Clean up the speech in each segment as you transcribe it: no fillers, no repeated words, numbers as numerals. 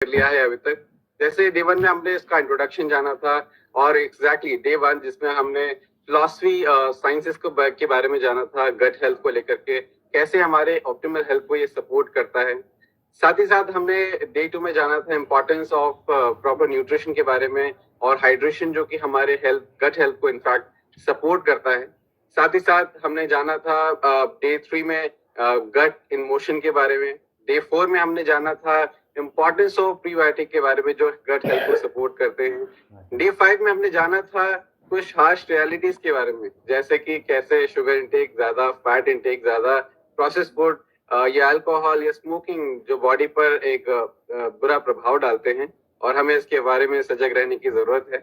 कर लिया है अभी तक। जैसे डे 1 में हमने इसका इंट्रोडक्शन जाना था और एग्जैक्टली डे 1 जिसमें हमने फिलॉसफी साइंसेस के बारे में जाना था, गट हेल्थ को लेकर के कैसे हमारे ऑप्टिमल हेल्थ को ये सपोर्ट करता है। साथ ही साथ हमने डे 2 में जाना था इम्पोर्टेंस ऑफ प्रॉपर न्यूट्रिशन के बारे में और हाइड्रेशन जो कि हमारे हेल्थ गट हेल्थ को इनफैक्ट सपोर्ट करता है। साथ ही साथ हमने जाना था डे 3 में गट इन मोशन के बारे में। डे 4 में हमने जाना था इम्पोर्टेंस ऑफ प्रीबायोटिक के बारे में जो गट हेल्थ को सपोर्ट करते हैं। डे 5 में हमने जाना था कुछ हार्श रियलिटीज के बारे में, जैसे कि कैसे शुगर इंटेक ज्यादा, फैट इंटेक ज्यादा, प्रोसेस फूड या अल्कोहल या स्मोकिंग जो बॉडी पर एक बुरा प्रभाव डालते हैं और हमें इसके बारे में सजग रहने की जरूरत है।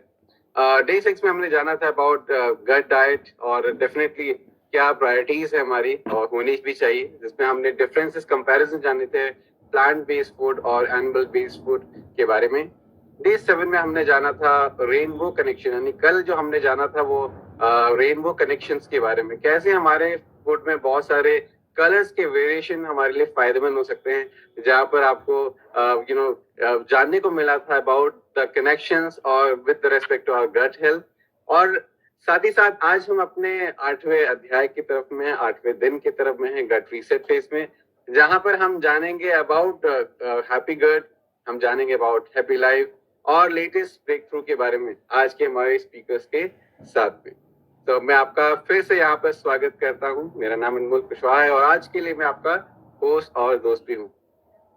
डे 6 में हमने जाना था अबाउट गट डाइट और डेफिनेटली क्या प्रायोरिटीज है हमारी और होनी भी चाहिए, जिसमें हमने डिफरेंसेस कंपैरिजन जाने थे प्लांट बेस्ड फूड और एनिमल बेस्ड फूड के बारे में। डे 7 में हमने जाना था रेनबो कनेक्शन, यानी कल जो हमने जाना था वो रेनबो कनेक्शंस के बारे में, कैसे हमारे फूड में बहुत सारे कलर्स के वेरिएशन हमारे लिए फायदेमंद हो सकते हैं, जहाँ पर आपको जानने को मिला था अबाउट द कनेक्शंस और with respect to our gut health. और साथ ही साथ आज हम अपने 8वें अध्याय की तरफ में 8वें दिन की तरफ में है, गट रीसेट फेज में, जहां पर हम जानेंगे अबाउट हैप्पी गट, हम जानेंगे अबाउट हैप्पी लाइफ और लेटेस्ट ब्रेक थ्रू के बारे में आज के हमारे स्पीकर्स के साथ में। तो मैं आपका फिर से यहाँ पर स्वागत करता हूँ। मेरा नाम अनमोल कुशवाहा है और आज के लिए मैं आपका होस्ट और दोस्त भी हूँ।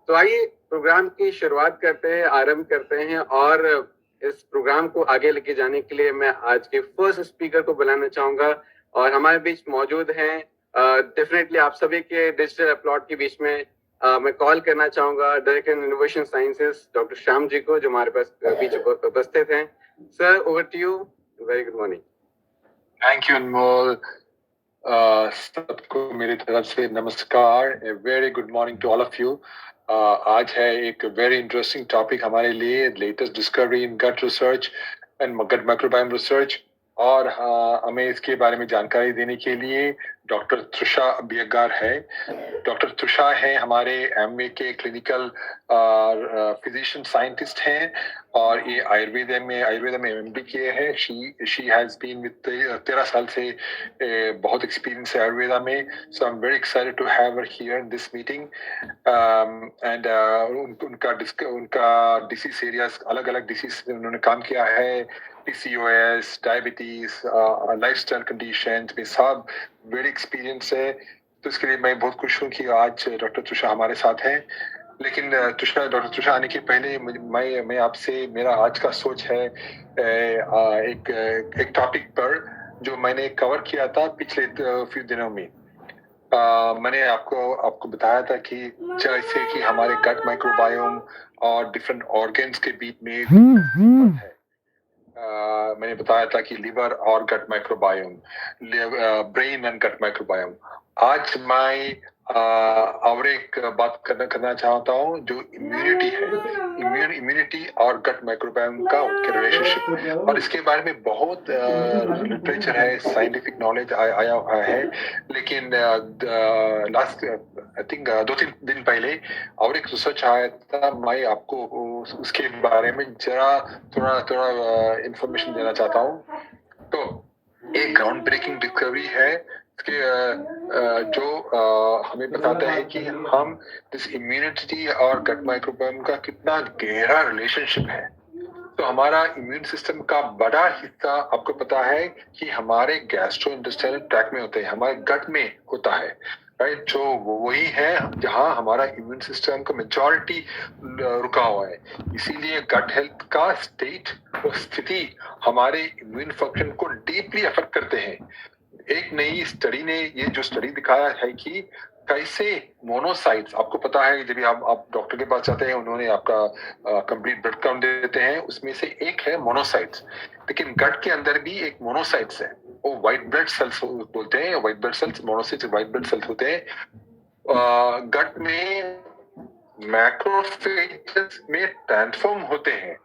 तो आइए प्रोग्राम की शुरुआत करते हैं, आरंभ करते हैं और इस प्रोग्राम को आगे लेके जाने के लिए मैं आज के फर्स्ट स्पीकर को बुलाना चाहूंगा और हमारे बीच मौजूद हैं डेफिनेटली आप सभी के डिजिटल अपलॉट के बीच में मैं कॉल करना चाहूंगा director in innovation sciences doctor Shyam ji को, जो हमारे पास बीच उपस्थित हैं। Sir, over to you. Very good morning. Thank you Anmol. सबको मेरी तरफ से नमस्कार। A very good morning to all of you. आज है एक वेरी इंटरेस्टिंग टॉपिक हमारे लिए, latest discovery in gut research and gut microbiome research, और हमें इसके बारे में जानकारी देने के लिए डॉक्टर तृषा अबियगार है। डॉक्टर तृषा है हमारे एमए के क्लिनिकल फिजिशियन साइंटिस्ट हैं और ये आयुर्वेद में एमडी किए हैं। शी हैज बीन विद 13 साल से बहुत एक्सपीरियंस है आयुर्वेदा में। So I am very excited to have her here in this meeting and उनका डिसीज एरियाज, अलग अलग डिसीज में उन्होंने काम किया है। PCOS, डायबिटीज, लाइफस्टाइल कंडीशंस में सब वेरी एक्सपीरियंस है। तो इसके लिए मैं बहुत खुश हूँ कि आज डॉक्टर तुषा हमारे साथ हैं। लेकिन डॉक्टर तुषा आने के पहले मैं आपसे, मेरा आज का सोच है एक टॉपिक पर जो मैंने कवर किया था पिछले फ्यू दिनों में। मैंने आपको बताया था कि जैसे कि हमारे गट माइक्रोबायोम और डिफरेंट ऑर्गन्स के बीच में है। मैंने बताया था कि लिवर और gut microbiome, brain and gut microbiome. आज मैं और एक बात करना चाहता हूँ जो इम्यूनिटी है, इम्यूनिटी और गट माइक्रोबायोम का उनके रिलेशनशिप, और इसके बारे में बहुत लिटरेचर है, साइंटिफिक नॉलेज आया हुआ है। लेकिन लास्ट आई थिंक 2-3 दिन पहले और एक रिसर्च आया था, मैं आपको उसके बारे में जरा थोड़ा इंफॉर्मेशन देना चाहता हूँ। तो एक ग्राउंड ब्रेकिंग डिस्कवरी है जो हमें बताता है कि हम दिस इम्यूनिटी और गट माइक्रोबायोम का कितना गहरा रिलेशनशिप है। तो हमारा इम्यून सिस्टम का बड़ा हिस्सा आपको पता है कि हमारे गैस्ट्रो इंटेस्टाइनल ट्रैक्ट में होते हैं, हमारे गट में होता है, राइट। जो वही है जहां हमारा इम्यून सिस्टम का मेजॉरिटी रुका हुआ है। इसीलिए गट हेल्थ का स्टेट और स्थिति हमारे इम्यून फंक्शन को डीपली अफेक्ट करते हैं। एक नई स्टडी ने ये जो स्टडी दिखाया है कि कैसे मोनोसाइट्स, आपको पता है जब भी आप डॉक्टर के पास जाते हैं, उन्होंने आपका कंप्लीट ब्लड काउंट देते हैं, उसमें से एक है मोनोसाइट्स। लेकिन गट के अंदर भी एक मोनोसाइट्स है, वो व्हाइट ब्लड सेल्स बोलते हैं। White blood cells, monocytes white blood cells होते हैं। गट में मैक्रोफेजेस में ट्रांसफॉर्म होते हैं।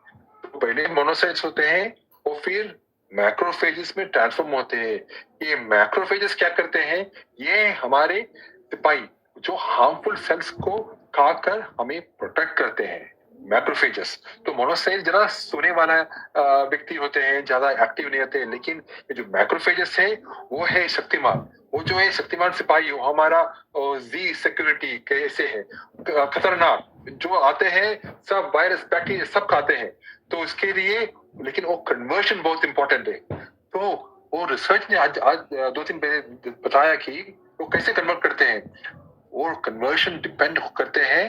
तो पहले मोनोसाइट्स होते हैं और फिर मैक्रोफेजेस में ट्रांसफॉर्म होते हैं। ये मैक्रोफेजेस क्या करते हैं? ये हमारे सिपाही जो हार्मफुल सेल्स को खाकर हमें प्रोटेक्ट करते हैं। मैक्रोफेजेस। तो मोनोसाइट जरा सोने वाला व्यक्ति होते हैं, ज्यादा एक्टिव नहीं होते हैं, लेकिन ये जो मैक्रोफेजेस है वो है शक्तिमान। वो जो है शक्तिमान सिपाही, वो हमारा जी सिक्योरिटी कैसे है, खतरनाक जो आते हैं सब वायरस बैक्टीरिया सब खाते हैं। तो उसके लिए लेकिन वो कन्वर्शन बहुत इंपॉर्टेंट है। तो वो रिसर्च ने आज आज 2 दिन पहले बताया कि वो कैसे कन्वर्ट करते हैं। वो कन्वर्शन डिपेंड करते हैं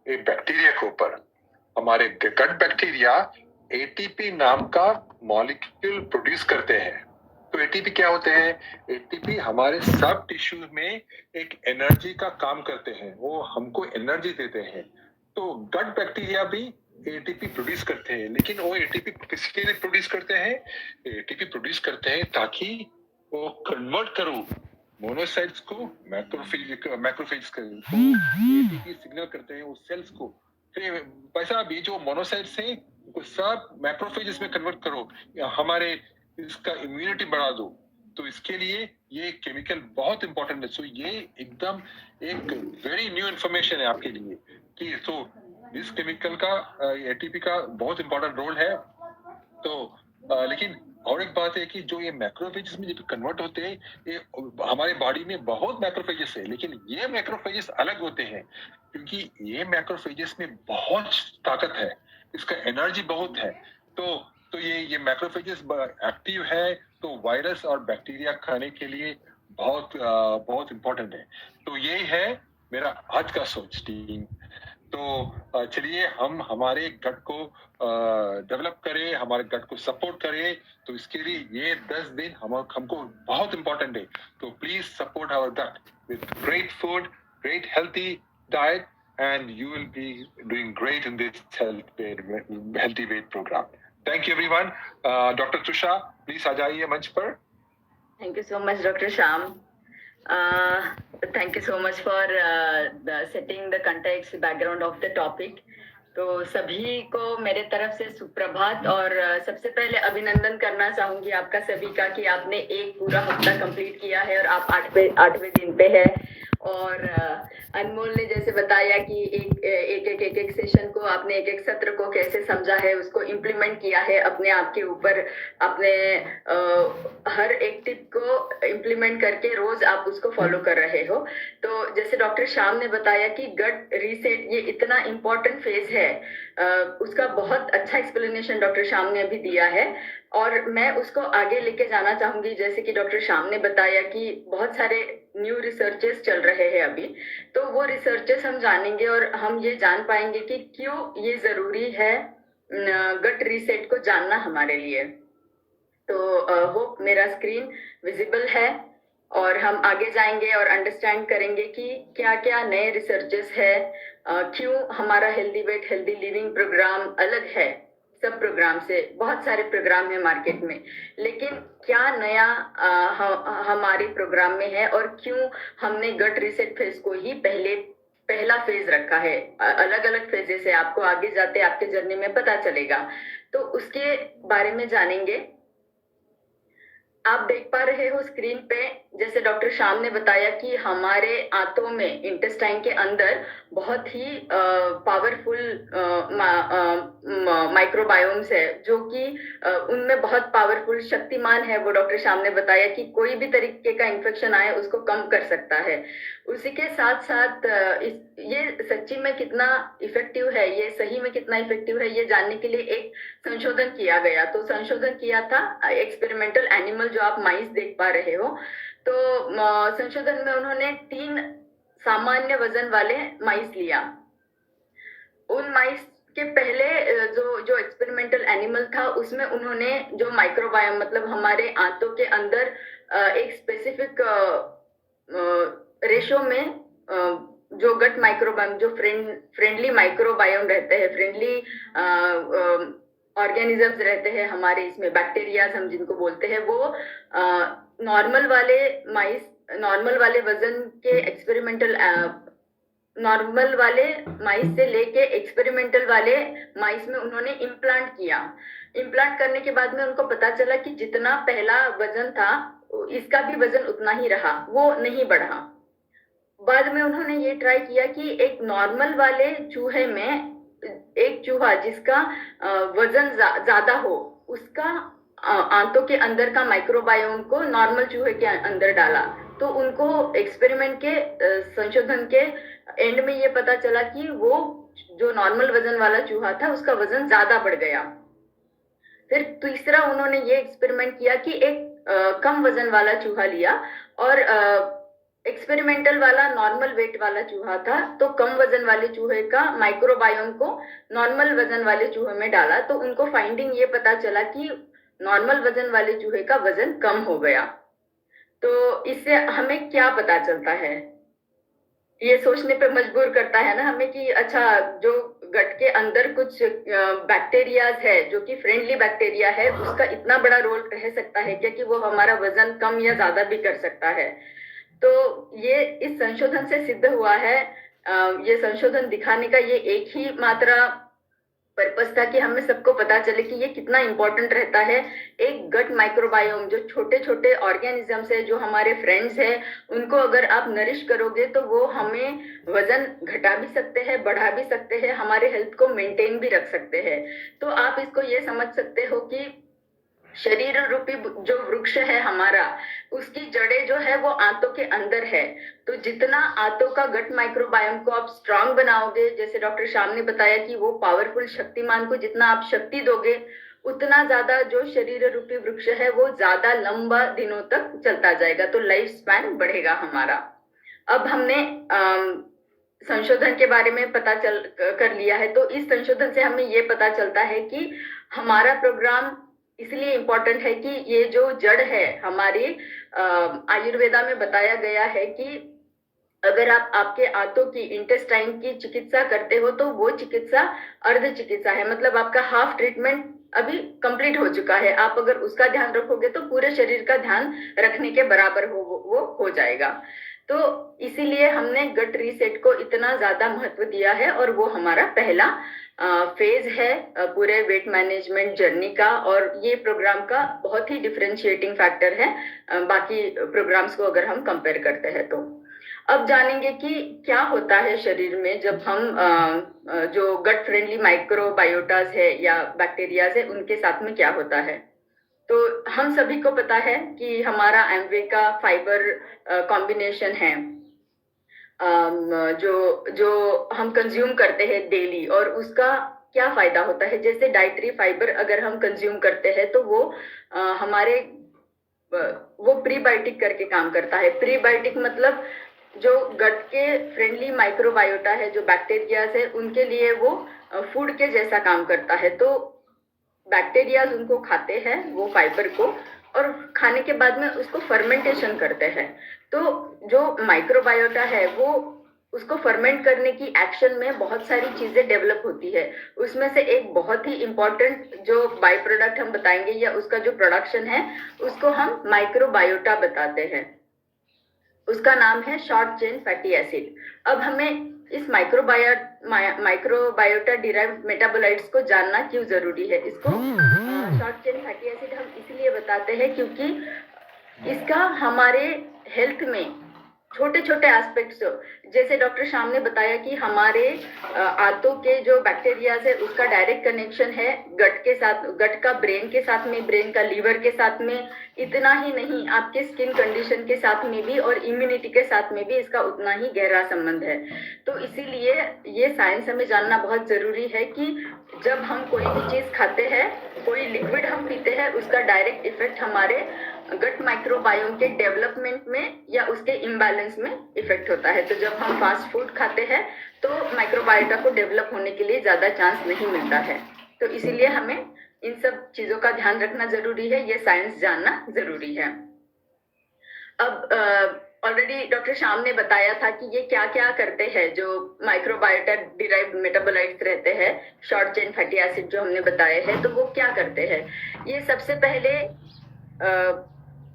एक बैक्टीरिया के ऊपर। हमारे गट बैक्टीरिया एटीपी नाम का मॉलिक्यूल प्रोड्यूस करते हैं। तो एटीपी क्या होते हैं? एटीपी हमारे सब टिश्यूज में एक एनर्जी का काम करते हैं, वो हमको एनर्जी देते हैं। तो गट बैक्टीरिया भी एटीपी प्रोड्यूस करते हैं, लेकिन वो एटीपी किसके लिए प्रोड्यूस करते हैं? एटीपी प्रोड्यूस करते हैं ताकि वो कन्वर्ट करो मोनोसाइट्स को मैक्रोफेज करें। तो एटीपी सिग्नल करते हैं उस सेल्स को, फिर भाई साहब ये जो मोनोसाइट्स हैं उनको सब मैक्रोफेजेस में कन्वर्ट करो, या हमारे इसका इम्यूनिटी बढ़ा दो। तो इसके लिए ये केमिकल बहुत इंपॉर्टेंट है। सो ये एकदम एक वेरी न्यू इंफॉर्मेशन है आपके लिए कि तो इस केमिकल का एटीपी का बहुत इंपॉर्टेंट रोल है। तो लेकिन और एक बात है कि जो ये मैक्रोफेजेस में जब कन्वर्ट होते हैं, ये हमारे बॉडी में बहुत मैक्रोफेजेस है, लेकिन ये मैक्रोफेजेस अलग होते हैं क्योंकि ये मैक्रोफेजेस में बहुत ताकत है, इसका एनर्जी बहुत है। तो ये मैक्रोफेजेस एक्टिव है, तो वायरस और बैक्टीरिया खाने के लिए बहुत इंपॉर्टेंट है। तो ये है मेरा आज का सोच टीम। तो चलिए हम हमारे गट को डेवलप करें, हमारे गट को सपोर्ट करें। तो इसके लिए ये 10 दिन हमको बहुत इंपॉर्टेंट है। तो please support our gut with great food, great healthy diet, and you will be doing great in this healthy weight program. Thank you everyone. Dr. Tusha, please आ जाइए मंच पर। Thank you so much, Dr. Sham. Thank you so much for setting the context background of the topic. तो सभी को मेरे तरफ से सुप्रभात और सबसे पहले अभिनंदन करना चाहूंगी आपका सभी का कि आपने एक पूरा हफ्ता कंप्लीट किया है और आप 8वें दिन पे है। और अनमोल ने जैसे बताया कि एक सेशन को आपने एक सत्र को कैसे समझा है, उसको इम्प्लीमेंट किया है अपने आप के ऊपर, अपने हर एक टिप को इम्प्लीमेंट करके रोज आप उसको फॉलो कर रहे हो। तो जैसे डॉक्टर श्याम ने बताया कि गट रीसेट ये इतना इम्पोर्टेंट फेज है, उसका बहुत अच्छा एक्सप्लेनेशन डॉक्टर श्याम ने अभी दिया है और मैं उसको आगे लेके जाना चाहूंगी। जैसे कि डॉक्टर श्याम ने बताया कि बहुत सारे न्यू रिसर्चेस चल रहे हैं अभी, तो वो रिसर्चेस हम जानेंगे और हम ये जान पाएंगे कि क्यों ये जरूरी है गट रीसेट को जानना हमारे लिए। तो होप मेरा स्क्रीन विजिबल है और हम आगे जाएंगे और अंडरस्टैंड करेंगे कि क्या क्या नए रिसर्चेस है, क्यों हमारा healthy weight healthy living programme अलग है सब प्रोग्राम से। बहुत सारे प्रोग्राम है मार्केट में, लेकिन क्या नया हमारे प्रोग्राम में है और क्यों हमने गट रीसेट फेज को ही पहला फेज रखा है। अलग अलग फेजेस है, आपको आगे जाते आपके जर्नी में पता चलेगा। तो उसके बारे में जानेंगे। आप देख पा रहे हो स्क्रीन पे, जैसे डॉक्टर श्याम ने बताया कि हमारे आंतों में इंटेस्टाइन के अंदर बहुत ही पावरफुल माइक्रोबायोम्स है, जो कि उनमें बहुत पावरफुल शक्तिमान है। वो डॉक्टर श्याम ने बताया कि कोई भी तरीके का इन्फेक्शन आए उसको कम कर सकता है। उसी के साथ साथ ये सच्ची में कितना इफेक्टिव है, ये सही में कितना इफेक्टिव है, ये जानने के लिए एक संशोधन किया गया। तो संशोधन किया था एक्सपेरिमेंटल एनिमल, जो आप माइस देख पा रहे हो। तो संशोधन में उन्होंने 3 सामान्य वजन वाले माइस लिया। उन माइस के पहले जो एक्सपेरिमेंटल एनिमल था उसमें उन्होंने जो माइक्रोबायोम मतलब हमारे आंतों के अंदर एक स्पेसिफिक रेशो में जो गट माइक्रोबायोम जो फ्रेंडली माइक्रोबायोम रहते हैं, फ्रेंडली ऑर्गेनिजम्स रहते हैं हमारे इसमें, बैक्टीरिया हम जिनको बोलते हैं, वो नॉर्मल वाले वजन के एक्सपेरिमेंटल नॉर्मल वाले माइस से लेके एक्सपेरिमेंटल वाले माइस में उन्होंने इम्प्लांट किया। इम्प्लांट करने के बाद में उनको पता चला कि जितना पहला वजन था इसका भी वजन उतना ही रहा, वो नहीं बढ़ा। बाद में उन्होंने ये ट्राई किया कि एक नॉर्मल वाले चूहे में एक चूहा जिसका वजन ज्यादा हो, उसका आंतों के अंदर का माइक्रोबायोम को नॉर्मल चूहे के अंदर डाला, तो उनको एक्सपेरिमेंट के संशोधन के एंड में ये पता चला कि वो जो नॉर्मल वजन वाला चूहा था उसका वजन ज्यादा बढ़ गया। फिर तीसरा उन्होंने ये एक्सपेरिमेंट किया कि एक कम वजन वाला चूहा लिया और एक्सपेरिमेंटल वाला नॉर्मल वेट वाला चूहा था, तो कम वजन वाले चूहे का माइक्रोबायोम को नॉर्मल वजन वाले चूहे में डाला, तो उनको फाइंडिंग ये पता चला कि नॉर्मल वजन वाले चूहे का वजन कम हो गया। तो इससे हमें क्या पता चलता है, ये सोचने पे मजबूर करता है ना हमें कि अच्छा, जो गट के अंदर कुछ बैक्टीरियाज है जो कि फ्रेंडली बैक्टीरिया है, उसका इतना बड़ा रोल रह सकता है क्या कि वो हमारा वजन कम या ज्यादा भी कर सकता है। तो ये इस संशोधन से सिद्ध हुआ है। ये संशोधन दिखाने का ये एक ही मात्रा पर्पस था कि हमें सबको पता चले कि ये कितना इंपॉर्टेंट रहता है। एक गट माइक्रोबायोम, जो छोटे छोटे ऑर्गेनिजम्स है, जो हमारे फ्रेंड्स हैं, उनको अगर आप नरिश करोगे तो वो हमें वजन घटा भी सकते हैं, बढ़ा भी सकते हैं, हमारे हेल्थ को मेंटेन भी रख सकते हैं। तो आप इसको ये समझ सकते हो कि शरीर रूपी जो वृक्ष है हमारा, उसकी जड़ें जो है वो आंतों के अंदर है। तो जितना आंतों का गट माइक्रोबायोम को आप स्ट्रांग बनाओगे, जैसे डॉक्टर श्याम ने बताया कि वो पावरफुल शक्तिमान को जितना आप शक्ति दोगे, उतना ज्यादा जो शरीर रूपी वृक्ष है वो ज्यादा लंबा दिनों तक चलता जाएगा, तो लाइफ स्पैन बढ़ेगा हमारा। अब हमने संशोधन के बारे में पता कर लिया है, तो इस संशोधन से हमें ये पता चलता है कि हमारा प्रोग्राम इसलिए इम्पोर्टेंट है कि ये जो जड़ है हमारी, आयुर्वेदा में बताया गया है कि अगर आप आपके आंतों की, इंटेस्टाइन की चिकित्सा करते हो तो वो चिकित्सा अर्ध चिकित्सा है, मतलब आपका हाफ ट्रीटमेंट अभी कंप्लीट हो चुका है। आप अगर उसका ध्यान रखोगे तो पूरे शरीर का ध्यान रखने के बराबर वो हो जाएगा। तो इसीलिए हमने गट रीसेट को इतना ज्यादा महत्व दिया है, और वो हमारा पहला फेज है पूरे वेट मैनेजमेंट जर्नी का, और ये प्रोग्राम का बहुत ही डिफरेंशिएटिंग फैक्टर है बाकी प्रोग्राम्स को अगर हम कंपेयर करते हैं। तो अब जानेंगे कि क्या होता है शरीर में जब हम जो गट फ्रेंडली माइक्रोबायोटास है या बैक्टीरियाज है उनके साथ में क्या होता है। तो हम सभी को पता है कि हमारा एमवे का फाइबर कॉम्बिनेशन है जो हम कंज्यूम करते हैं डेली, और उसका क्या फायदा होता है। जैसे डाइटरी फाइबर अगर हम कंज्यूम करते हैं तो वो हमारे वो प्रीबायोटिक करके काम करता है। प्रीबायोटिक मतलब जो गट के फ्रेंडली माइक्रोबायोटा है, जो बैक्टीरियाज है, उनके लिए वो फूड के जैसा काम करता है। तो बैक्टीरियाज उनको खाते हैं वो फाइबर को, और खाने के बाद में उसको फर्मेंटेशन करते हैं। तो जो माइक्रोबायोटा है वो उसको फर्मेंट करने की एक्शन में बहुत सारी चीजें डेवलप होती है। उसमें से एक बहुत ही इम्पोर्टेंट जो बाय प्रोडक्ट हम बताएंगे या उसका जो प्रोडक्शन है उसको हम माइक्रोबायोटा बताते हैं। उसका नाम है शॉर्ट चेन फैटी एसिड। अब हमें इस माइक्रोबायोटा डिराइव्ड मेटाबोलाइट्स को जानना क्यों जरूरी है। इसको शॉर्ट चेन फैटी एसिड हम इसलिए बताते हैं क्योंकि इसका हमारे हेल्थ में छोटे छोटे एस्पेक्ट्स, जैसे डॉक्टर श्याम ने बताया कि हमारे आंतों के जो बैक्टीरियाज है उसका डायरेक्ट कनेक्शन है गट के साथ, गट का ब्रेन के साथ में, ब्रेन का लीवर के साथ में। इतना ही नहीं, आपके स्किन कंडीशन के साथ में भी और इम्यूनिटी के साथ में भी इसका उतना ही गहरा संबंध है। तो इसीलिए ये साइंस हमें जानना बहुत जरूरी है कि जब हम कोई भी चीज खाते हैं, कोई लिक्विड हम पीते हैं, उसका डायरेक्ट इफेक्ट हमारे गट माइक्रोबायोम के डेवलपमेंट में या उसके इम्बैलेंस में इफेक्ट होता है। तो जब हम फास्ट फूड खाते हैं तो माइक्रोबायोटा को डेवलप होने के लिए ज्यादा चांस नहीं मिलता है। तो इसीलिए हमें इन सब चीजों का ध्यान रखना जरूरी है, ये साइंस जानना जरूरी है। अब ऑलरेडी डॉक्टर श्याम ने बताया था कि ये क्या क्या करते हैं जो माइक्रोबायोटा डिराइव्ड मेटाबोलाइट्स रहते हैं, शॉर्ट चेन फैटी एसिड जो हमने बताए हैं, तो वो क्या करते हैं। ये सबसे पहले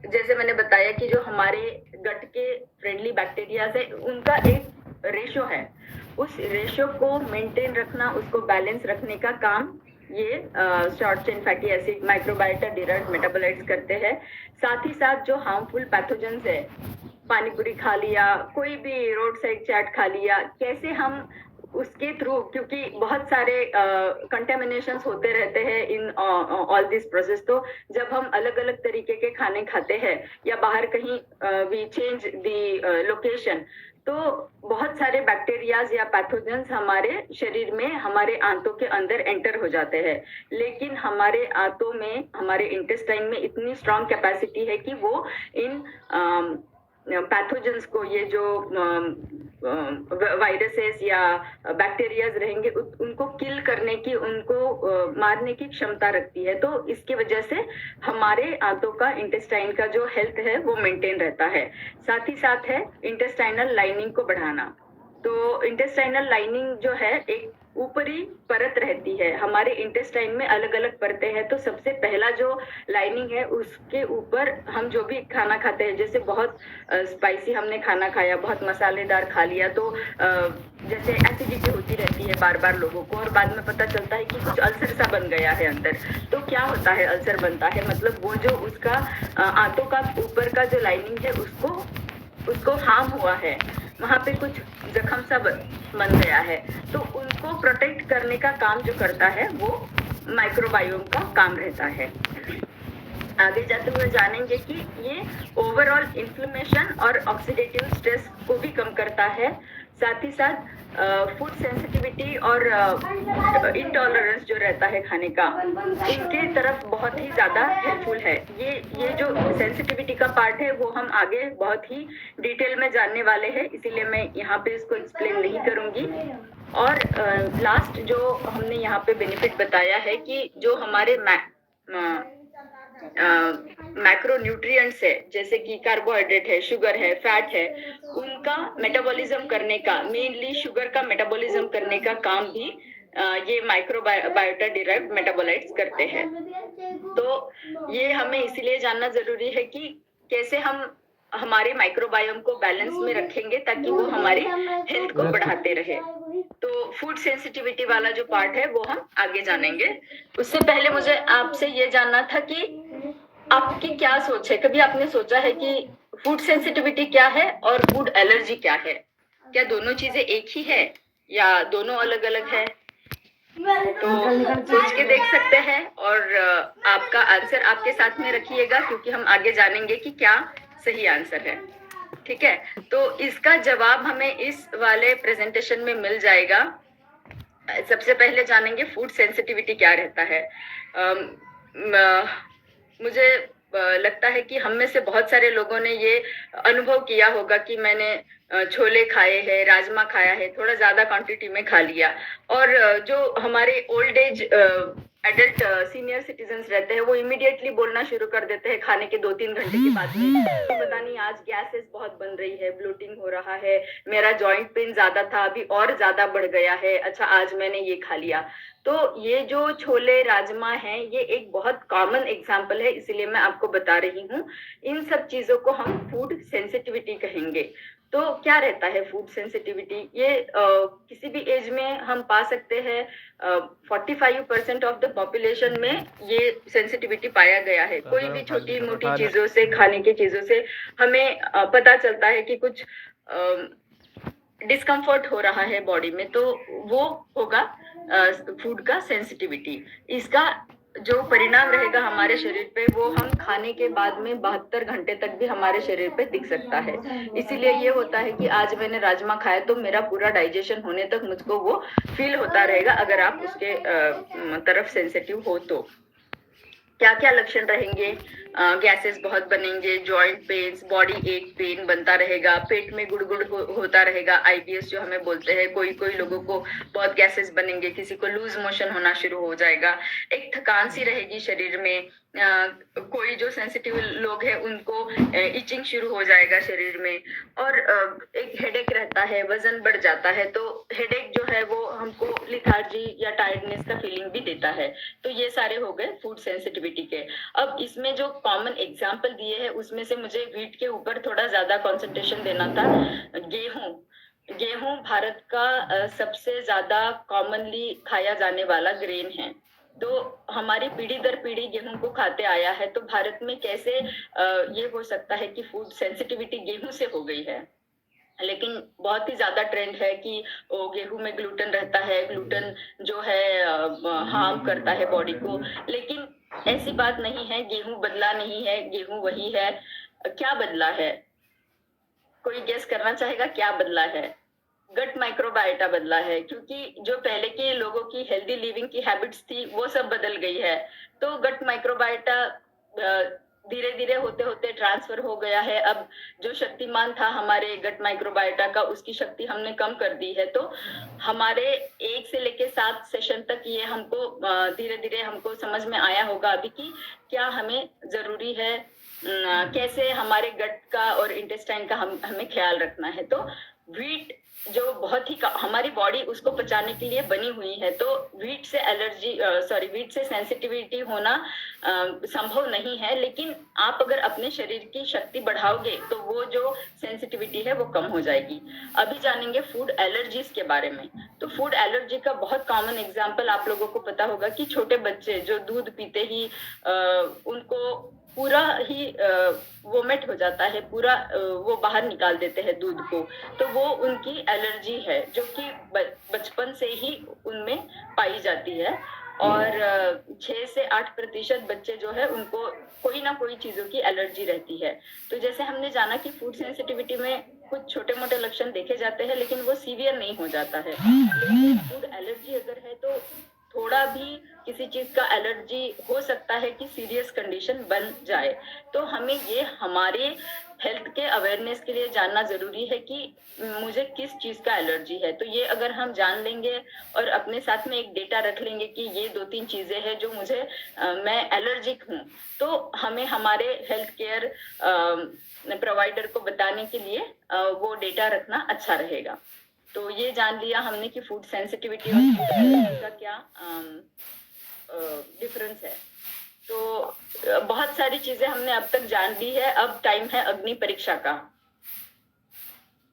जैसे मैंने बताया कि जो हमारे गट के फ्रेंडली बैक्टीरियाज है उनका एक रेशो है, उस रेशो को मेंटेन रखना, उसको बैलेंस रखने का काम ये short chain fatty acid microbiota derived metabolites करते हैं। साथ ही साथ जो हार्मफुल पैथोजेंस है, पानी पूरी खा लिया, कोई भी रोड साइड चाट खा लिया, कैसे हम उसके थ्रू, क्योंकि बहुत सारे कंटेमिनेशंस होते रहते हैं इन ऑल दिस प्रोसेस, तो जब हम अलग अलग तरीके के खाने खाते हैं या बाहर कहीं वी चेंज द लोकेशन, तो बहुत सारे बैक्टीरियाज या पैथोजेंस हमारे शरीर में, हमारे आंतों के अंदर एंटर हो जाते हैं। लेकिन हमारे आंतों में, हमारे इंटेस्टाइन में इतनी स्ट्रांग कैपेसिटी है कि वो इन पैथोजेंस को, ये जो वायरसेस या बैक्टीरियाज रहेंगे, उनको किल करने की, उनको मारने की क्षमता रखती है। तो इसकी वजह से हमारे आंतों का, इंटेस्टाइन का जो हेल्थ है वो मेंटेन रहता है। साथ ही साथ है इंटेस्टाइनल लाइनिंग को बढ़ाना। तो इंटेस्टाइनल लाइनिंग जो है एक ऊपरी परत रहती है। हमारे इंटेस्टाइन में अलग अलग परतें हैं, तो सबसे पहला जो लाइनिंग है उसके ऊपर हम जो भी खाना खाते हैं, जैसे बहुत स्पाइसी हमने खाना खाया, बहुत मसालेदार खा लिया, तो जैसे एसिडिटी होती रहती है बार बार लोगों को, और बाद में पता चलता है कि कुछ अल्सर सा बन गया है अंदर। तो क्या होता है, अल्सर बनता है, मतलब वो जो उसका आंतों का ऊपर का जो लाइनिंग है उसको हार्म हुआ है, वहां पे कुछ जख्म सा बन गया है। तो उनको प्रोटेक्ट करने का काम जो करता है वो माइक्रोबायोम का काम रहता है। आगे जाते हुए जानेंगे कि ये ओवरऑल इन्फ्लेमेशन और ऑक्सीडेटिव स्ट्रेस को भी कम करता है। साथ ही साथ फूड सेंसिटिविटी और इंटॉलरेंस जो रहता है खाने का, इनके तरफ बहुत ही ज्यादा हेल्पफुल है। ये जो सेंसिटिविटी का पार्ट है वो हम आगे बहुत ही डिटेल में जानने वाले हैं, इसीलिए मैं यहाँ पे इसको एक्सप्लेन नहीं करूंगी। और लास्ट जो हमने यहाँ पे बेनिफिट बताया है कि जो हमारे मैक्रो न्यूट्रिएंट्स है, जैसे कि कार्बोहाइड्रेट है, शुगर है, फैट है, उनका मेटाबॉलिज्म करने का, मेनली शुगर का मेटाबॉलिज्म करने का काम भी ये माइक्रोबायोटा डिराइव्ड मेटाबोलाइट्स करते हैं। तो ये हमें इसीलिए जानना जरूरी है कि कैसे हम हमारे माइक्रोबायोम को बैलेंस में रखेंगे ताकि वो हमारी हेल्थ को बढ़ाते रहे। तो फूड सेंसिटिविटी वाला जो पार्ट है वो हम आगे जानेंगे। उससे पहले मुझे आपसे ये जानना था कि आपकी क्या सोच है, कभी आपने सोचा है कि फूड सेंसिटिविटी क्या है और फूड एलर्जी क्या है? क्या दोनों चीजें एक ही है या दोनों अलग अलग है? तो सोच के देख सकते हैं और आपका आंसर आपके साथ में रखिएगा, क्योंकि हम आगे जानेंगे कि क्या सही आंसर है। ठीक है, तो इसका जवाब हमें इस वाले प्रेजेंटेशन में मिल जाएगा। सबसे पहले जानेंगे फूड सेंसिटिविटी क्या रहता है। मुझे लगता है कि हम में से बहुत सारे लोगों ने ये अनुभव किया होगा कि मैंने छोले खाए हैं, राजमा खाया है, थोड़ा ज्यादा क्वांटिटी में खा लिया, और जो हमारे old age adult senior citizens रहते हैं वो इमीडिएटली बोलना शुरू कर देते हैं खाने के 2-3 घंटे के बाद में, तो पता नहीं आज गैसेस बहुत बन रही है, ब्लोटिंग हो रहा है, मेरा जॉइंट पेन ज्यादा था अभी और ज्यादा बढ़ गया है, अच्छा आज मैंने ये खा लिया। तो ये जो छोले राजमा है ये एक बहुत कॉमन एग्जाम्पल है, इसीलिए मैं आपको बता रही हूँ। इन सब चीजों को हम फूड सेंसिटिविटी कहेंगे। तो क्या रहता है फूड सेंसिटिविटी? ये किसी भी एज में हम पा सकते हैं। 45% ऑफ द पॉपुलेशन में ये सेंसिटिविटी पाया गया है। कोई भी छोटी मोटी चीजों से, खाने की चीजों से हमें पता चलता है कि कुछ डिस्कम्फर्ट हो रहा है बॉडी में, तो वो होगा फूड का सेंसिटिविटी। इसका जो परिणाम रहेगा हमारे शरीर पे वो हम खाने के बाद में 72 घंटे तक भी हमारे शरीर पे दिख सकता है। इसीलिए ये होता है कि आज मैंने राजमा खाया तो मेरा पूरा डाइजेशन होने तक मुझको वो फील होता रहेगा, अगर आप उसके तरफ सेंसिटिव हो तो। क्या क्या लक्षण रहेंगे? गैसेस बहुत बनेंगे, जॉइंट पेन्स, बॉडी एक पेन बनता रहेगा, पेट में गुड़गुड़ होता रहेगा, आईबीएस जो हमें बोलते हैं। कोई कोई लोगों को बहुत गैसेस बनेंगे, किसी को लूज मोशन होना शुरू हो जाएगा, एक थकान सी रहेगी शरीर में। कोई जो सेंसिटिव लोग हैं उनको इचिंग शुरू हो जाएगा शरीर में, और एक हेडेक रहता है, वजन बढ़ जाता है। तो हेडेक जो है वो हमको लिथार्जी या टायर्डनेस का फीलिंग भी देता है। तो ये सारे हो गए फूड सेंसिटिविटी के। अब इसमें जो कॉमन एग्जाम्पल दिए हैं उसमें से मुझे व्हीट के ऊपर थोड़ा ज्यादा कंसंट्रेशन देना था। गेहूं भारत का सबसे ज्यादा कॉमनली खाया जाने वाला ग्रेन है। तो हमारी पीढ़ी दर पीढ़ी गेहूं को खाते आया है, तो भारत में कैसे ये हो सकता है कि फूड सेंसिटिविटी गेहूं से हो गई है? लेकिन बहुत ही ज्यादा ट्रेंड है कि गेहूं में ग्लूटेन रहता है, ग्लूटेन जो है हार्म करता है बॉडी को। लेकिन ऐसी बात नहीं है, गेहूं बदला नहीं है, गेहूं वही है। क्या बदला है? कोई गेस करना चाहेगा क्या बदला है? गट माइक्रोबायोटा बदला है, क्योंकि जो पहले के लोगों की हेल्दी लिविंग की हैबिट्स थी वो सब बदल गई है। तो गट माइक्रोबायोटा धीरे धीरे होते होते ट्रांसफर हो गया है। अब जो शक्तिमान था हमारे गट माइक्रोबायोटा का, उसकी शक्ति हमने कम कर दी है। तो हमारे 1 से लेके 7 सेशन तक ये हमको धीरे धीरे हमको समझ में आया होगा अभी कि क्या हमें जरूरी है, कैसे हमारे गट का और इंटेस्टाइन का हमें ख्याल रखना है। तो व्हीट जो बहुत ही हमारी बॉडी उसको पचाने के लिए बनी हुई है, तो व्हीट से व्हीट से सेंसिटिविटी होना संभव नहीं है। लेकिन आप अगर अपने शरीर की शक्ति बढ़ाओगे तो वो जो सेंसिटिविटी है वो कम हो जाएगी। अभी जानेंगे फूड एलर्जीज के बारे में। तो फूड एलर्जी का बहुत कॉमन एग्जाम्पल आप लोगों को पता होगा कि छोटे बच्चे जो दूध पीते ही उनको पूरा ही वोमिट हो जाता है, पूरा वो बाहर निकाल देते हैं दूध को। तो वो उनकी एलर्जी है जो कि बचपन से ही उनमें पाई जाती है। और 6 से 8% बच्चे जो है उनको कोई ना कोई चीजों की एलर्जी रहती है। तो जैसे हमने जाना कि फूड सेंसिटिविटी में कुछ छोटे मोटे लक्षण देखे जाते हैं, लेकिन वो सीवियर नहीं हो जाता है। लेकिन फूड एलर्जी अगर है तो थोड़ा भी किसी चीज का एलर्जी हो सकता है कि सीरियस कंडीशन बन जाए। तो हमें ये हमारे हेल्थ के अवेयरनेस के लिए जानना जरूरी है कि मुझे किस चीज का एलर्जी है। तो ये अगर हम जान लेंगे और अपने साथ में एक डेटा रख लेंगे कि ये 2-3 चीजें हैं जो मुझे मैं एलर्जिक हूँ, तो हमें हमारे हेल्थ केयर प्रोवाइडर को बताने के लिए वो डेटा रखना अच्छा रहेगा। तो ये जान लिया हमने कि फूड सेंसिटिविटी और फूड एलर्जी का क्या डिफरेंस है। तो बहुत सारी चीजें हमने अब तक जान ली है। अब टाइम है अग्नि परीक्षा का।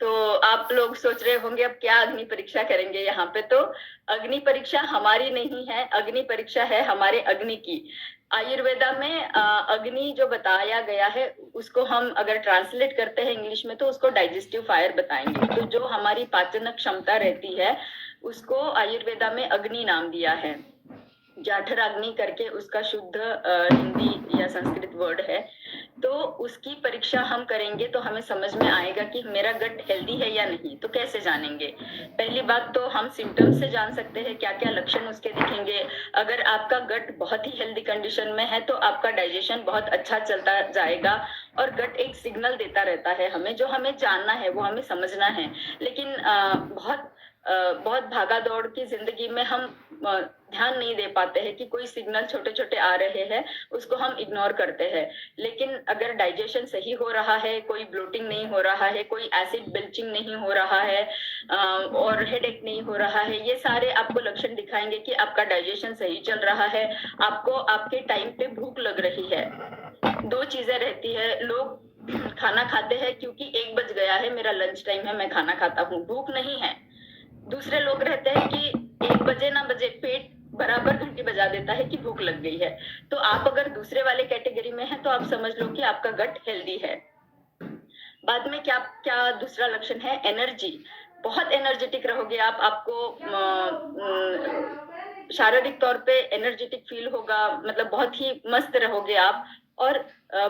तो आप लोग सोच रहे होंगे अब क्या अग्नि परीक्षा करेंगे यहाँ पे। तो अग्नि परीक्षा हमारी नहीं है, अग्नि परीक्षा है हमारे अग्नि की। आयुर्वेदा में अग्नि जो बताया गया है उसको हम अगर ट्रांसलेट करते हैं इंग्लिश में तो उसको डाइजेस्टिव फायर बताएंगे। तो जो हमारी पाचन क्षमता रहती है उसको आयुर्वेदा में अग्नि नाम दिया है। जाठराग्नि करके उसका शुद्ध हिंदी या संस्कृत वर्ड है। तो उसकी परीक्षा हम करेंगे तो हमें समझ में आएगा कि मेरा गट हेल्दी है या नहीं। तो कैसे जानेंगे? पहली बात तो हम सिम्टम्स से जान सकते हैं, क्या क्या लक्षण उसके दिखेंगे। अगर आपका गट बहुत ही हेल्दी कंडीशन में है तो आपका डाइजेशन बहुत अच्छा चलता जाएगा और गट एक सिग्नल देता रहता है हमें, जो हमें जानना है, वो हमें समझना है। लेकिन बहुत भागा दौड़ की जिंदगी में हम ध्यान नहीं दे पाते हैं कि कोई सिग्नल छोटे छोटे आ रहे हैं, उसको हम इग्नोर करते हैं। लेकिन अगर डाइजेशन सही हो रहा है, कोई ब्लोटिंग नहीं हो रहा है, कोई एसिड बिल्चिंग नहीं हो रहा है और हेडेक नहीं हो रहा है, ये सारे आपको लक्षण दिखाएंगे कि आपका डाइजेशन सही चल रहा है, आपको आपके टाइम पे भूख लग रही है। 2 चीजें रहती है, लोग खाना खाते हैं क्योंकि 1 बज गया है, मेरा लंच टाइम है, मैं खाना खाता हूँ, भूख नहीं है। दूसरे लोग रहते हैं कि 1 बजे ना बजे पेट बराबर घंटी बजा देता है कि भूख लग गई है। तो आप अगर दूसरे वाले कैटेगरी में हैं तो आप समझ लो कि आपका गट हेल्दी है। बाद में क्या क्या दूसरा लक्षण है? एनर्जी। बहुत एनर्जेटिक रहोगे आप, आपको शारीरिक तौर पे एनर्जेटिक फील होगा, मतलब बहुत ही मस्त रहोगे आप। और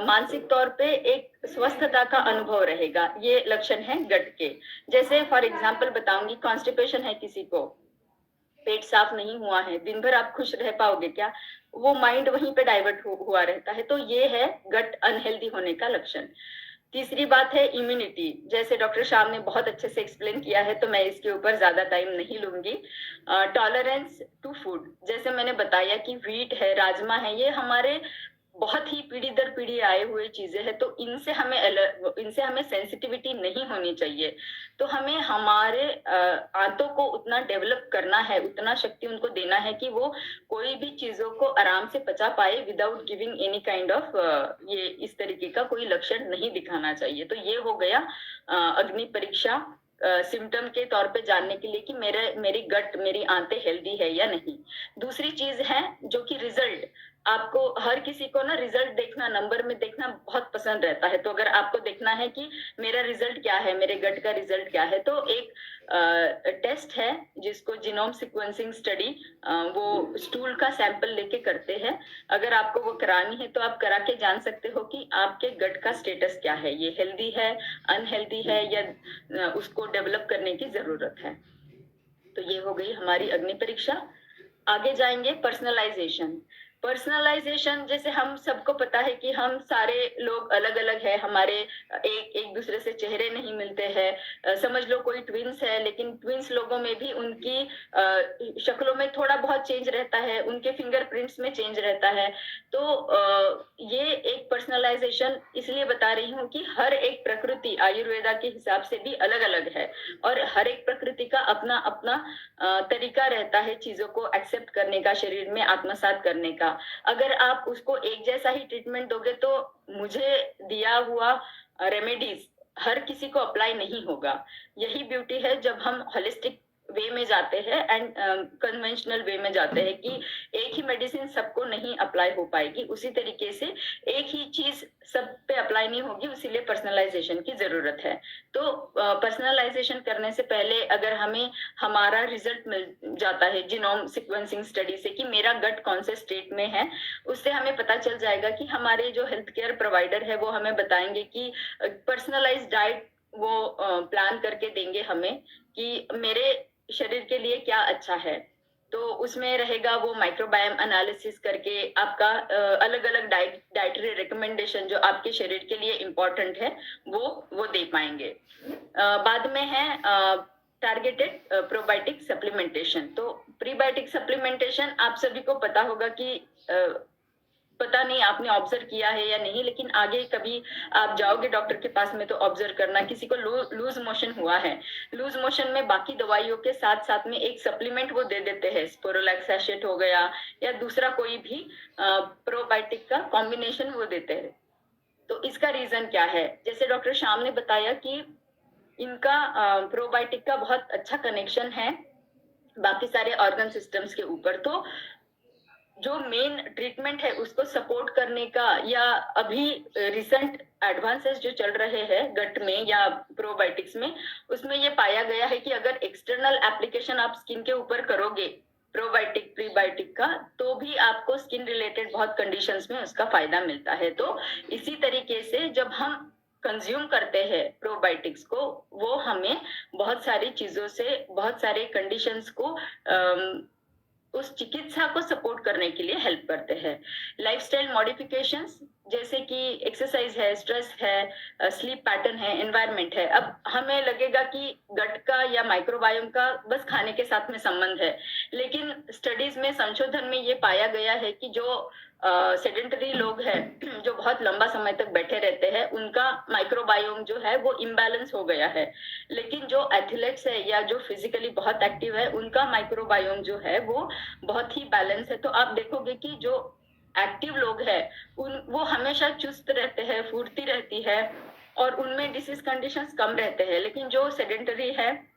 मानसिक तौर पे एक स्वस्थता का अनुभव रहेगा। ये लक्षण है गट के। जैसे फॉर एग्जांपल बताऊंगी, कॉन्स्टिपेशन है किसी को, पेट साफ नहीं हुआ है, दिन भर आप खुश रह पाओगे क्या? वो माइंड वहीं पे डाइवर्ट हुआ रहता है। तो ये है गट अनहेल्दी होने का लक्षण। तीसरी बात है इम्यूनिटी। जैसे डॉक्टर शाम ने बहुत अच्छे से एक्सप्लेन किया है तो मैं इसके ऊपर ज्यादा टाइम नहीं लूंगी। टॉलरेंस टू फूड, जैसे मैंने बताया कि व्हीट है, राजमा है, ये हमारे बहुत ही पीढ़ी दर पीढ़ी आए हुए चीजें हैं। तो इनसे हमें सेंसिटिविटी नहीं होनी चाहिए। तो हमें हमारे आंतों को उतना डेवलप करना है, उतना शक्ति उनको देना है कि वो कोई भी चीजों को आराम से पचा पाए without giving any kind of ये इस तरीके का कोई लक्षण नहीं दिखाना चाहिए। तो ये हो गया अग्नि परीक्षा सिम्टम के तौर पे जानने के लिए कि मेरी आंतें हेल्दी है या नहीं। दूसरी चीज है जो कि रिजल्ट, आपको हर किसी को ना रिजल्ट देखना, नंबर में देखना बहुत पसंद रहता है। तो अगर आपको देखना है कि मेरा रिजल्ट क्या है, मेरे गट का रिजल्ट क्या है, तो एक टेस्ट है जिसको जीनोम सीक्वेंसिंग स्टडी, वो स्टूल का सैंपल लेके करते हैं। अगर आपको वो करानी है तो आप करा के जान सकते हो कि आपके गट का स्टेटस क्या है, ये हेल्दी है, अनहेल्दी है, या उसको डेवलप करने की जरूरत है। तो ये हो गई हमारी अग्नि परीक्षा। आगे जाएंगे पर्सनलाइजेशन। पर्सनलाइजेशन जैसे हम सबको पता है कि हम सारे लोग अलग अलग है, हमारे एक एक दूसरे से चेहरे नहीं मिलते हैं। समझ लो कोई ट्विंस है, लेकिन ट्विंस लोगों में भी उनकी शक्लों में थोड़ा बहुत चेंज रहता है, उनके फिंगरप्रिंट्स में चेंज रहता है। तो ये एक पर्सनलाइजेशन इसलिए बता रही हूँ कि हर एक प्रकृति आयुर्वेदा के हिसाब से भी अलग अलग है, और हर एक प्रकृति का अपना अपना तरीका रहता है चीजों को एक्सेप्ट करने का, शरीर में आत्मसात करने का। अगर आप उसको एक जैसा ही ट्रीटमेंट दोगे तो मुझे दिया हुआ रेमेडीज हर किसी को अप्लाई नहीं होगा। यही ब्यूटी है जब हम होलिस्टिक वे में जाते हैं एंड कन्वेंशनल वे में जाते हैं कि एक ही मेडिसिन सबको नहीं अप्लाई हो पाएगी, उसी तरीके से एक ही चीज सब पे अप्लाई नहीं होगी, इसीलिए पर्सनलाइजेशन की जरूरत है। तो पर्सनलाइजेशन करने से पहले अगर हमें हमारा रिजल्ट मिल जाता है जीनोम सीक्वेंसिंग स्टडी से कि मेरा गट कौन से स्टेट में है, उससे हमें पता चल जाएगा कि हमारे जो हेल्थ केयर प्रोवाइडर है वो हमें बताएंगे कि पर्सनलाइज्ड डाइट वो प्लान करके देंगे हमें कि मेरे शरीर के लिए क्या अच्छा है। तो उसमें रहेगा वो माइक्रोबायोम एनालिसिस करके आपका अलग अलग डाइटरी रिकमेंडेशन जो आपके शरीर के लिए इम्पोर्टेंट है वो दे पाएंगे। बाद में है टारगेटेड प्रोबायोटिक सप्लीमेंटेशन। तो प्रीबायोटिक सप्लीमेंटेशन आप सभी को पता होगा कि पता नहीं आपने ऑब्जर्व किया है या नहीं, लेकिन आगे कभी आप जाओगे डॉक्टर के पास में तो ऑब्जर्व करना, किसी को लूज मोशन हुआ है, लूज मोशन में बाकी दवाइयों के साथ साथ में एक सप्लीमेंट वो दे देते हैं, स्पोरोलैक्स एसिड हो गया या दूसरा कोई भी प्रोबायोटिक का कॉम्बिनेशन वो देते हैं। तो इसका रीजन क्या है? जैसे डॉक्टर श्याम ने बताया कि इनका प्रोबायोटिक का बहुत अच्छा कनेक्शन है बाकी सारे ऑर्गन सिस्टम्स के ऊपर। तो जो मेन ट्रीटमेंट है उसको सपोर्ट करने का, या अभी रिसेंट एडवांसेस जो चल रहे हैं गट में या प्रोबायोटिक्स में, उसमें ये पाया गया है कि अगर एक्सटर्नल एप्लीकेशन आप स्किन के ऊपर करोगे प्रोबायोटिक प्रीबायोटिक का, तो भी आपको स्किन रिलेटेड बहुत कंडीशंस में उसका फायदा मिलता है। तो इसी तरीके से जब हम कंज्यूम करते हैं प्रोबायोटिक्स को, वो हमें बहुत सारी चीजों से, बहुत सारे कंडीशंस को उस चिकित्सा को सपोर्ट करने के लिए हेल्प करते हैं। लाइफस्टाइल मॉडिफिकेशंस जैसे कि एक्सरसाइज है, स्ट्रेस है, स्लीप पैटर्न है, एनवायरनमेंट है। अब हमें लगेगा कि गट का या माइक्रोबायोम का बस खाने के साथ में संबंध है, लेकिन स्टडीज में, संशोधन में ये पाया गया है कि जो सेडेंटरी लोग हैं जो बहुत लंबा समय तक बैठे रहते हैं, उनका माइक्रोबायोम जो है वो इम्बैलेंस हो गया है। लेकिन जो एथलेट्स है या जो फिजिकली बहुत एक्टिव है, उनका माइक्रोबायोम जो है वो बहुत ही बैलेंस है। तो आप देखोगे कि जो एक्टिव लोग हैं वो हमेशा चुस्त रहते हैं, फुर्ती रहती है, और उनमें डिसीज कंडीशंस कम रहते हैं। लेकिन जो सेडेंटरी है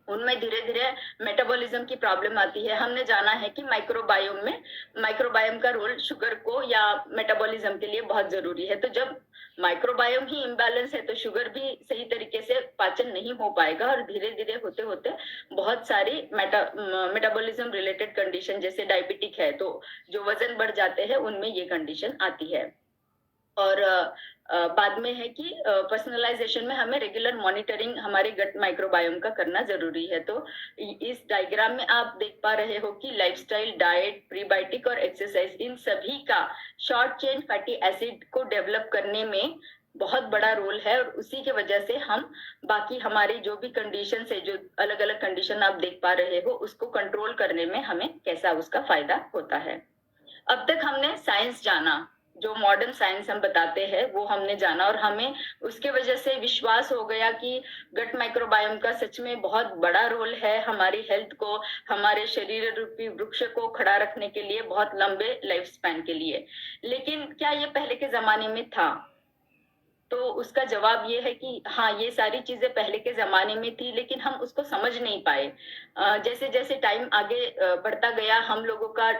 उनमें धीरे धीरे मेटाबॉलिज्म की प्रॉब्लम आती है। हमने जाना है कि माइक्रोबायोम का रोल शुगर को या मेटाबॉलिज्म के लिए बहुत जरूरी है। तो जब माइक्रोबायोम ही इम्बैलेंस है तो शुगर भी सही तरीके से पाचन नहीं हो पाएगा, और धीरे धीरे होते होते बहुत सारी मेटाबॉलिज्म रिलेटेड कंडीशन जैसे डायबिटिक है तो जो वजन बढ़ जाते हैं उनमें ये कंडीशन आती है। और बाद में है कि पर्सनलाइजेशन में हमें रेगुलर मॉनिटरिंग हमारे गट माइक्रोबायोम का करना जरूरी है। तो इस डायग्राम में आप देख पा रहे हो कि लाइफस्टाइल, डाइट, प्रीबायोटिक और एक्सरसाइज, इन सभी का शॉर्ट चेन फैटी एसिड को डेवलप करने में बहुत बड़ा रोल है, और उसी के वजह से हम बाकी हमारी जो भी कंडीशन है, जो अलग अलग कंडीशन आप देख पा रहे हो, उसको कंट्रोल करने में हमें कैसा उसका फायदा होता है। अब तक हमने साइंस जाना, जो मॉडर्न साइंस हम बताते हैं वो हमने जाना, और हमें उसके वजह से विश्वास हो गया कि गट माइक्रोबायोम का सच में बहुत बड़ा रोल है हमारी हेल्थ को, हमारे शरीर रूपी वृक्ष को खड़ा रखने के लिए, बहुत लंबे लाइफ स्पैन के लिए। लेकिन क्या ये पहले के जमाने में था? तो उसका जवाब ये है कि हाँ, ये सारी चीजें पहले के जमाने में थी, लेकिन हम उसको समझ नहीं पाए। जैसे जैसे टाइम आगे बढ़ता गया, हम लोगों का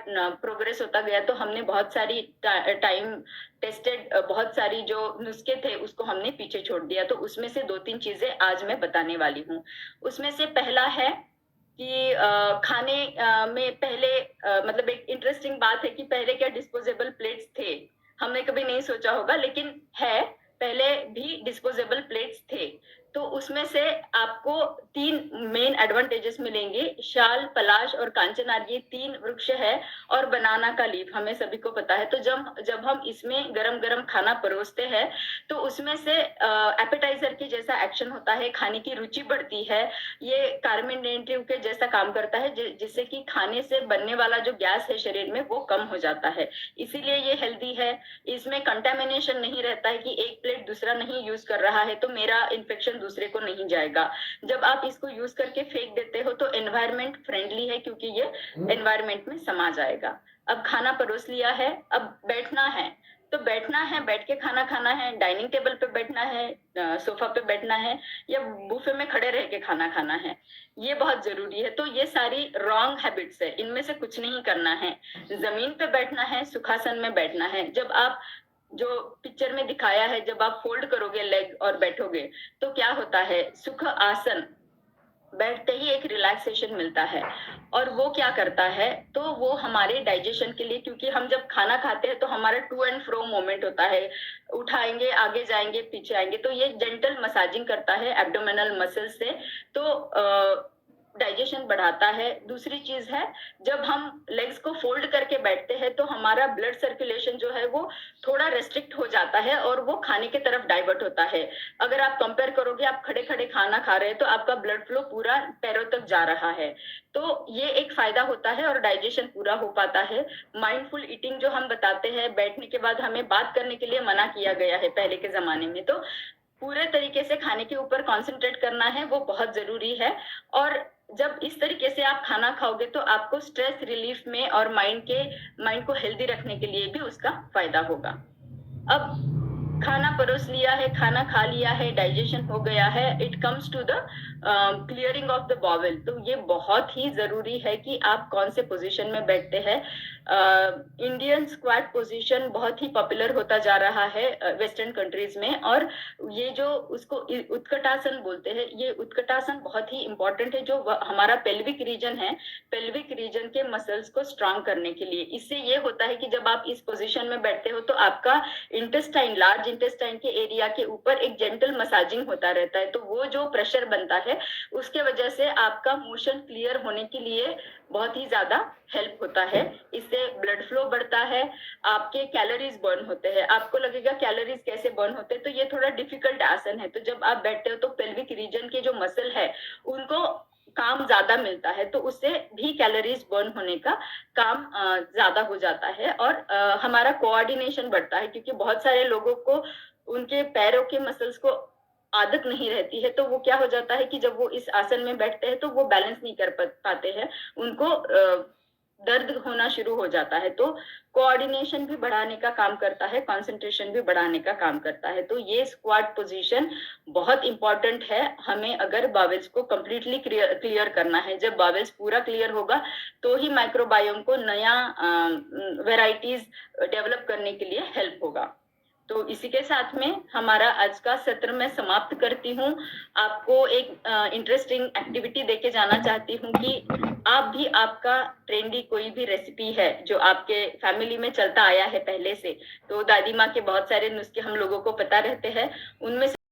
प्रोग्रेस होता गया, तो हमने बहुत सारी टाइम टेस्टेड बहुत सारी जो नुस्खे थे उसको हमने पीछे छोड़ दिया। तो उसमें से 2-3 चीजें आज मैं बताने वाली हूँ। उसमें से पहला है कि खाने में पहले मतलब एक इंटरेस्टिंग बात है कि पहले क्या डिस्पोजेबल प्लेट्स थे। हमने कभी नहीं सोचा होगा, लेकिन है, पहले भी डिस्पोजेबल प्लेट्स थे। तो उसमें से आपको 3 मेन एडवांटेजेस मिलेंगे। शाल, पलाश और कांचनार, ये 3 वृक्ष है, और बनाना का लीफ हमें सभी को पता है। तो जब जब हम इसमें गरम गरम खाना परोसते हैं तो उसमें से एपेटाइजर के जैसा एक्शन होता है, खाने की रुचि बढ़ती है। ये कार्बोनेटिव के जैसा काम करता है, जिससे कि खाने से बनने वाला जो गैस है शरीर में वो कम हो जाता है, इसीलिए ये हेल्दी है। इसमें कंटेमिनेशन नहीं रहता है कि एक प्लेट दूसरा नहीं यूज कर रहा है तो मेरा इन्फेक्शन दूसरे को नहीं जाएगा। जब आप इसको यूज करके फेंक देते हो तो एनवायरमेंट फ्रेंडली है, क्योंकि ये एनवायरमेंट में समा जाएगा। अब खाना परोस लिया है, अब बैठना है। तो बैठना है, बैठ के खाना खाना है, डाइनिंग टेबल पे बैठना है, सोफा पे बैठना है, या बुफे में खड़े रह के खाना खाना है, ये बहुत जरूरी है। तो ये सारी रॉन्ग हैबिट्स है, इनमें से कुछ नहीं करना है। जमीन पे बैठना है, सुखासन में बैठना है। जब आप जो पिक्चर में दिखाया है, जब आप फोल्ड करोगे लेग और बैठोगे तो क्या होता है, सुख आसन, बैठते ही एक रिलैक्सेशन मिलता है। और वो क्या करता है, तो वो हमारे डाइजेशन के लिए, क्योंकि हम जब खाना खाते हैं तो हमारा टू एंड फ्रो मोमेंट होता है, उठाएंगे, आगे जाएंगे, पीछे आएंगे, तो ये जेंटल मसाजिंग करता है एब्डोमिनल मसल से, तो डाइजेशन बढ़ाता है। दूसरी चीज है, जब हम लेग्स को फोल्ड करके बैठते हैं तो हमारा ब्लड सर्कुलेशन जो है वो थोड़ा रेस्ट्रिक्ट हो जाता है और वो खाने की तरफ डाइवर्ट होता है। अगर आप कंपेयर करोगे, आप खड़े खड़े खाना खा रहे हैं तो आपका ब्लड फ्लो पूरा पैरों तक जा रहा है, तो ये एक फायदा होता है और डाइजेशन पूरा हो पाता है। माइंडफुल ईटिंग जो हम बताते हैं, बैठने के बाद हमें बात करने के लिए मना किया गया है पहले के जमाने में, तो पूरे तरीके से खाने के ऊपर कंसंट्रेट करना है, वो बहुत जरूरी है। और जब इस तरीके से आप खाना खाओगे तो आपको स्ट्रेस रिलीफ में और माइंड को हेल्दी रखने के लिए भी उसका फायदा होगा। अब खाना परोस लिया है, खाना खा लिया है, डाइजेशन हो गया है, it comes to the clearing of the bowel. तो ये बहुत ही जरूरी है कि आप कौन से पोजीशन में बैठते हैं। इंडियन स्क्वाट पोजीशन बहुत ही पॉपुलर होता जा रहा है वेस्टर्न कंट्रीज में, और ये जो उसको उत्कटासन बोलते हैं, ये उत्कटासन बहुत ही इंपॉर्टेंट है, जो हमारा पेल्विक रीजन है, पेल्विक रीजन के मसल्स को स्ट्रांग करने के लिए। इससे ये होता है कि जब आप इस पोजीशन में बैठते हो तो आपका इंटेस्टाइन, लार्ज इंटेस्टाइन के एरिया के ऊपर एक जेंटल मसाजिंग होता रहता है, तो वो जो प्रेशर बनता है उसके वजह से आपका मोशन क्लियर होने के लिए बहुत ही ज्यादा हेल्प होता है। इससे ब्लड फ्लो बढ़ता है, आपके कैलोरीज बर्न होते हैं। आपको लगेगा कैलोरीज कैसे बर्न होते हैं, तो ये थोड़ा डिफिकल्ट आसन है। तो जब आप बैठते हो तो पेल्विक रीजन के जो मसल है उनको काम ज्यादा मिलता है, तो उससे भी कैलोरीज बर्न होने का काम ज्यादा हो जाता है, और हमारा कोऑर्डिनेशन बढ़ता है, क्योंकि बहुत सारे लोगों को उनके पैरों के मसल्स को आदत नहीं रहती है, तो वो क्या हो जाता है कि जब वो इस आसन में बैठते हैं तो वो बैलेंस नहीं कर पाते हैं, उनको दर्द होना शुरू हो जाता है। तो कोऑर्डिनेशन भी बढ़ाने का काम करता है, कंसंट्रेशन भी बढ़ाने का काम करता है। तो ये स्क्वाट पोजीशन बहुत इंपॉर्टेंट है हमें, अगर बावेल्स को कंप्लीटली क्लियर करना है। जब बावेल्स पूरा क्लियर होगा तो ही माइक्रोबायोम को नया वेराइटीज डेवलप करने के लिए हेल्प होगा। तो इसी के साथ में हमारा आज का सत्र मैं समाप्त करती हूँ। आपको एक इंटरेस्टिंग एक्टिविटी देके जाना चाहती हूँ कि आप भी, आपका ट्रेंडी कोई भी रेसिपी है जो आपके फैमिली में चलता आया है पहले से, तो दादी माँ के बहुत सारे नुस्खे हम लोगों को पता रहते हैं, उनमें